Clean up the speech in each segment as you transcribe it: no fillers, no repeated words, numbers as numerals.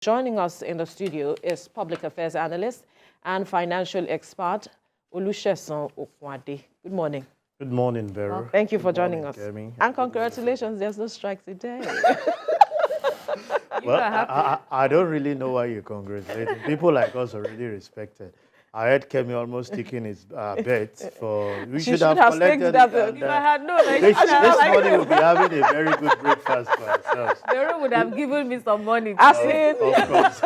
Joining us in the studio is public affairs analyst and financial expert Olusegun Okunade. Good morning. Good morning, Vero. Thank you for Good joining morning, us. Kemi. And congratulations, there's no strike today. Well, I don't really know why you congratulate. People like us are really respected. I heard Kemi almost taking his bet for. We She should have collected staked it. that. If I had known, This morning we'll be having a very good breakfast for ourselves. Vero would have given me some money. I see. Of course.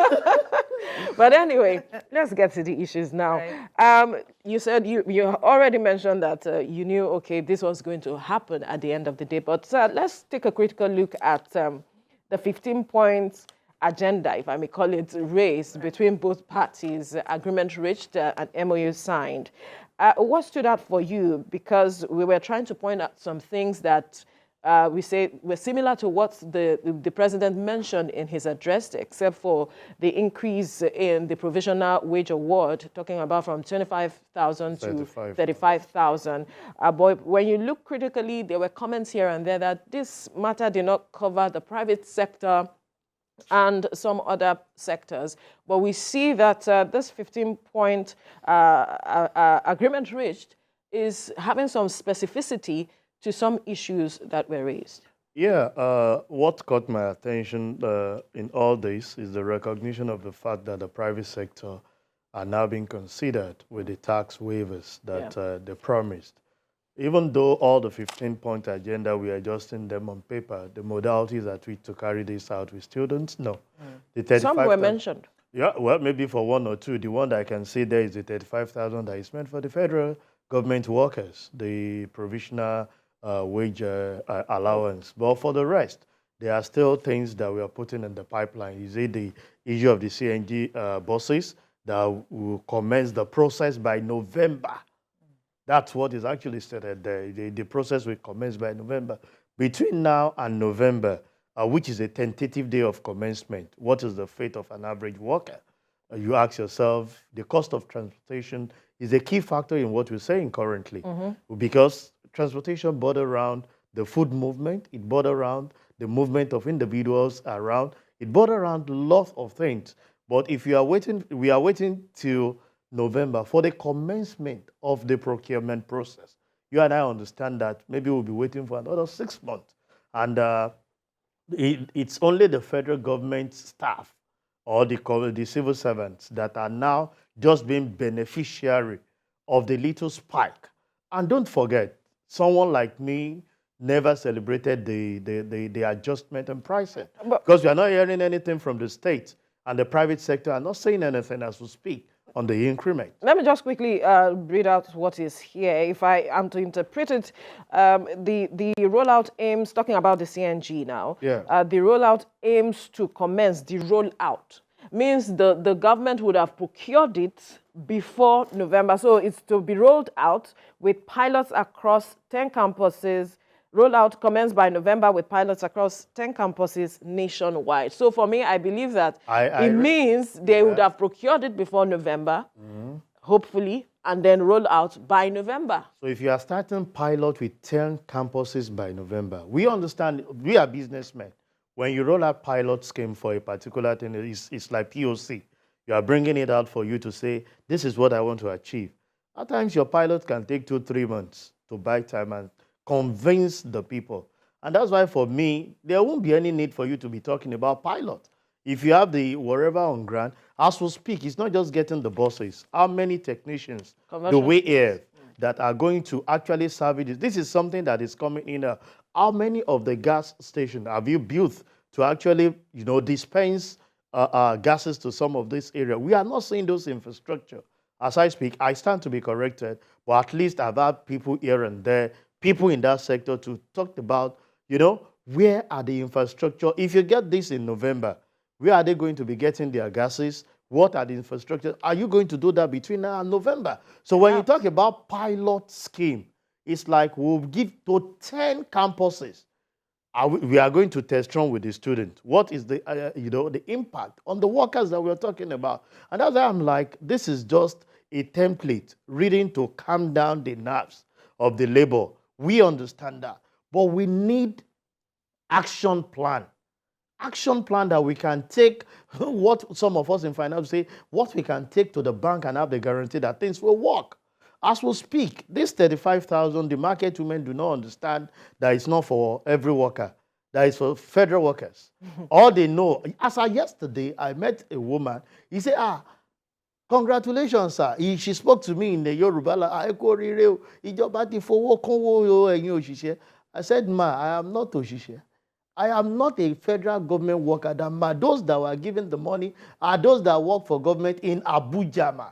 But anyway, let's get to the issues now. Right. You said you already mentioned that you knew, okay, this was going to happen at the end of the day. But let's take a critical look at the 15-point agenda, if I may call it, race between both parties, agreement reached and MOU signed. What stood out for you? Because we were trying to point out some things that we say were similar to what the president mentioned in his address, except for the increase in the provisional wage award, talking about from 25,000 to 35,000. But when you look critically, there were comments here and there that this matter did not cover the private sector and some other sectors. But we see that this 15-point agreement reached is having some specificity to some issues that were raised. Yeah, what caught my attention in all this is the recognition of the fact that the private sector are now being considered with the tax waivers that they promised. Even though all the 15-point agenda, we are adjusting them on paper, the modalities that we to carry this out, we still don't know. Some were mentioned. Yeah, well, maybe for one or two. The one that I can see there is the 35,000 that is meant for the federal government workers, the provisional wage allowance. But for the rest, there are still things that we are putting in the pipeline. Is it the issue of the CNG buses that will commence the process by November? That's what is actually stated there. The process will commence by November. Between now and November, which is a tentative day of commencement, what is the fate of an average worker? You ask yourself, the cost of transportation is a key factor in what we're saying currently. Because transportation border around the food movement, it border around the movement of individuals around, it border around lots of things. But if you are waiting, we are waiting till November for the commencement of the procurement process. You and I understand that maybe we'll be waiting for another 6 months. And it's only the federal government staff or the civil servants that are now just being beneficiary of the little spike. And don't forget, someone like me never celebrated the adjustment in pricing because we are not hearing anything from the state, and the private sector are not saying anything as we speak on the increment. Let me just quickly read out what is here. If I am to interpret it, the rollout aims, talking about the CNG now, the rollout aims to commence the rollout. Means the government would have procured it before November. So it's to be rolled out with pilots across 10 campuses. Rollout commenced by November with pilots across 10 campuses nationwide. So for me, I believe that it means they would have procured it before November, hopefully, and then roll out by November. So if you are starting pilot with 10 campuses by November, we understand, we are businessmen. When you roll out pilot scheme for a particular thing, it's like POC. You are bringing it out for you to say, this is what I want to achieve. At times, your pilot can take 2-3 months to buy time and convince the people. And that's why for me, there won't be any need for you to be talking about pilot. If you have the wherever on ground, as we speak, it's not just getting the buses. How many technicians do we have that are going to actually service this? This is something that is coming in. How many of the gas stations have you built to actually, dispense gases to some of this area? We are not seeing those infrastructure. As I speak, I stand to be corrected, but at least I've had people here and there, people in that sector to talk about, where are the infrastructure? If you get this in November, where are they going to be getting their gases? What are the infrastructure? Are you going to do that between now and November? So when you talk about pilot scheme, it's like we'll give to 10 campuses. We are going to test run with the students. What is the, the impact on the workers that we're talking about? And that's why I'm like, this is just a template reading to calm down the nerves of the labor. We understand that. But we need action plan. action plan that we can take, what some of us in finance say, what we can take to the bank and have the guarantee that things will work. As we speak, this 35,000, the market women do not understand that it's not for every worker, that is for federal workers. All they know, as of yesterday, I met a woman, he said, congratulations, sir. She spoke to me in the Yoruba. I said, ma, I am not Oshishe. I am not a federal government worker. Those that were given the money are those that work for government in Abuja, ma.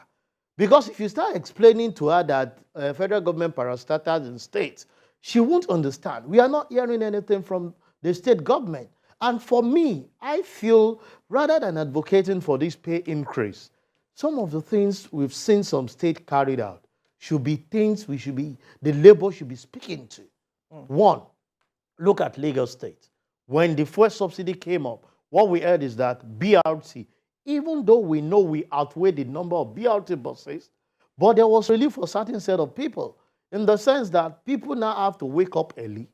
Because if you start explaining to her that federal government parastatals in states, she won't understand. We are not hearing anything from the state government. And for me, I feel rather than advocating for this pay increase, some of the things we've seen some states carried out should be things the labor should be speaking to. One, look at Lagos State. When the first subsidy came up, what we heard is that BRT, even though we know we outweigh the number of BRT buses, but there was relief for a certain set of people, in the sense that people now have to wake up early,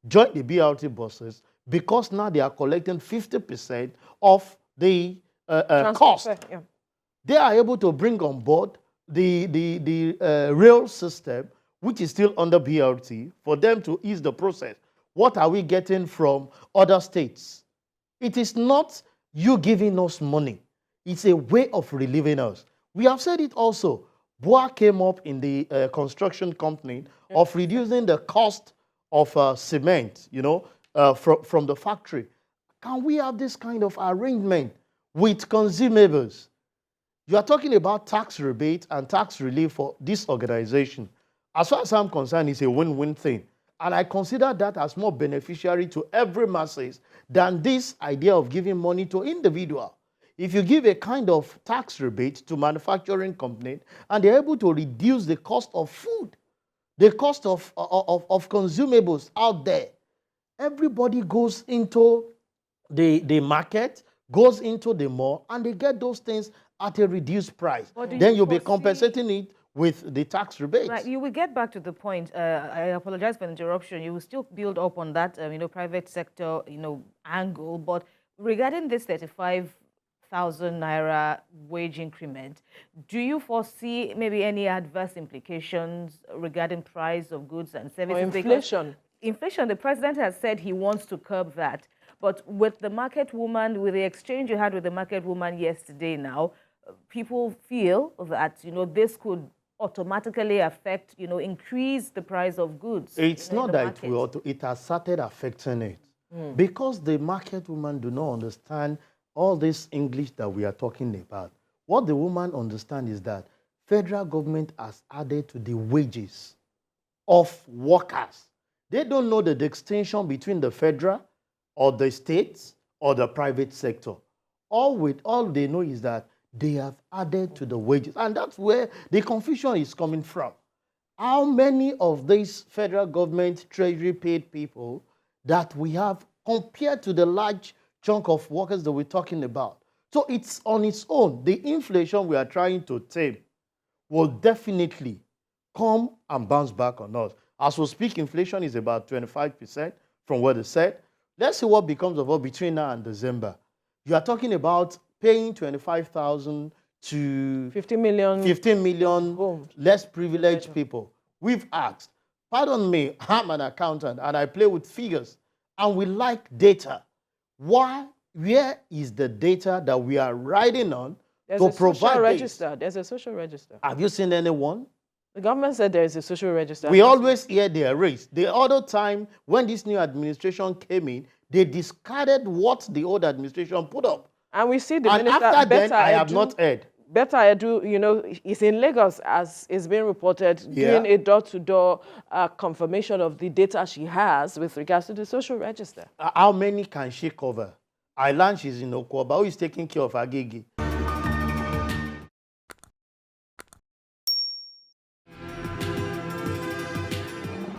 join the BRT buses, because now they are collecting 50% of the cost. Yeah. They are able to bring on board the rail system, which is still under BRT, for them to ease the process. What are we getting from other states? It is not you giving us money. It's a way of relieving us. We have said it also. BUA came up in the construction company of reducing the cost of cement, from the factory. Can we have this kind of arrangement with consumables? You are talking about tax rebate and tax relief for this organization. As far as I'm concerned, it's a win-win thing. And I consider that as more beneficiary to every masses than this idea of giving money to individual. If you give a kind of tax rebate to manufacturing company and they're able to reduce the cost of food, the cost of consumables out there, everybody goes into the market, goes into the mall, and they get those things at a reduced price. Then you'll be compensating it with the tax rebates. Right, you will get back to the point. I apologize for the interruption. You will still build up on that, private sector, angle. But regarding this 35,000 naira wage increment, do you foresee maybe any adverse implications regarding price of goods and services? Or inflation. Inflation, the president has said he wants to curb that. But with the market woman, with the exchange you had with the market woman yesterday now, people feel that, this could automatically affect, increase the price of goods. It's not that it has started affecting it. Because the market woman do not understand all this English that we are talking about. What the woman understands is that federal government has added to the wages of workers. They don't know the distinction between the federal or the states or the private sector. All they know is that they have added to the wages. And that's where the confusion is coming from. How many of these federal government treasury paid people that we have compared to the large chunk of workers that we're talking about? So it's on its own. The inflation we are trying to tame will definitely come and bounce back on us. As we speak, inflation is about 25% from what they said. Let's see what becomes of us between now and December. You are talking about paying 25,000 to 15 million homes. Less privileged people. We've asked, pardon me, I'm an accountant and I play with figures and we like data. Where is the data that we are riding on to provide register? There's a social register. Have you seen anyone? The government said there is a social register. We always hear their race. The other time when this new administration came in, they discarded what the old administration put up. And we see the and minister, after then, I have not heard. Better Edu, is in Lagos, as is being reported, doing a door-to-door confirmation of the data she has with regards to the social register. How many can she cover? I learned she's in Okwaba, who is taking care of Agege.